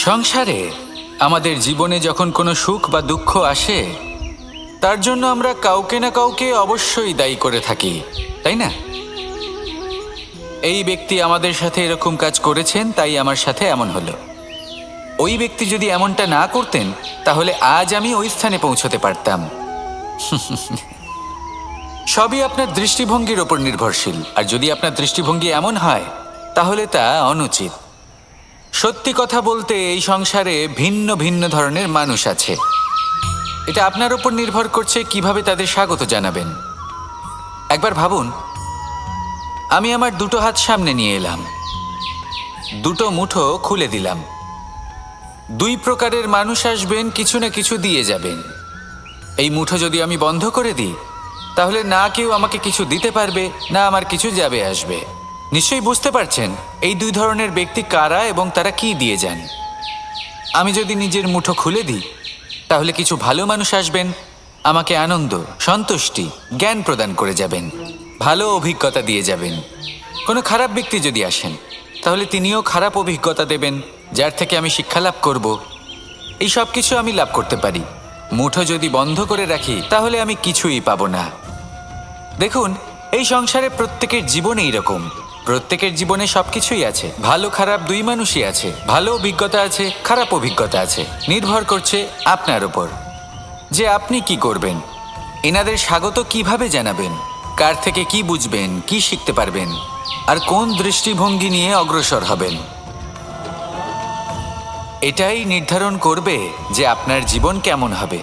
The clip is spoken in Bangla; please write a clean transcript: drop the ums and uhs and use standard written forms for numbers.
সংসারে আমাদের জীবনে যখন কোনো সুখ বা দুঃখ আসে, তার জন্য আমরা কাউকে না কাউকে অবশ্যই দায়ী করে থাকি, তাই না? এই ব্যক্তি আমাদের সাথে এরকম কাজ করেছেন, তাই আমার সাথে এমন হলো। ওই ব্যক্তি যদি এমনটা না করতেন, তাহলে আজ আমি ওই স্থানে পৌঁছতে পারতাম। সবই আপনার দৃষ্টিভঙ্গির ওপর নির্ভরশীল, আর যদি আপনার দৃষ্টিভঙ্গি এমন হয়, তাহলে তা অনুচিত। সত্যি কথা বলতে, এই সংসারে ভিন্ন ভিন্ন ধরনের মানুষ আছে। এটা আপনার ওপর নির্ভর করছে কিভাবে তাদের স্বাগত জানাবেন। একবার ভাবুন, আমি আমার দুটো হাত সামনে নিয়ে এলাম, দুটো মুঠো খুলে দিলাম। দুই প্রকারের মানুষ আসবেন, কিছু না কিছু দিয়ে যাবেন। এই মুঠো যদি আমি বন্ধ করে দিই, তাহলে না কেউ আমাকে কিছু দিতে পারবে, না আমার কিছু যাবে আসবে। নিশ্চয়ই বুঝতে পারছেন এই দুই ধরনের ব্যক্তি কারা এবং তারা কি দিয়ে যান। আমি যদি নিজের মুঠো খুলে দিই, তাহলে কিছু ভালো মানুষ আসবেন, আমাকে আনন্দ, সন্তুষ্টি, জ্ঞান প্রদান করে যাবেন, ভালো অভিজ্ঞতা দিয়ে যাবেন। কোনো খারাপ ব্যক্তি যদি আসেন, তাহলে তিনিও খারাপ অভিজ্ঞতা দেবেন, যার থেকে আমি শিক্ষা লাভ করব। এই সব কিছু আমি লাভ করতে পারি। মুঠো যদি বন্ধ করে রাখি, তাহলে আমি কিছুই পাবো না। দেখুন, এই সংসারে প্রত্যেকের জীবনে এইরকম। প্রত্যেকের জীবনে সবকিছুই আছে, ভালো খারাপ দুই মানুষই আছে। ভালো অভিজ্ঞতা আছে, খারাপ অভিজ্ঞতা আছে। নির্ভর করছে আপনার উপর যে আপনি কি করবেন। এনাদের স্বাগত কিভাবে জানাবেন, কার থেকে কি বুঝবেন, কি শিখতে পারবেন, আর কোন দৃষ্টিভঙ্গি নিয়ে অগ্রসর হবেন। এটাই নির্ধারণ করবে যে আপনার জীবন কেমন হবে।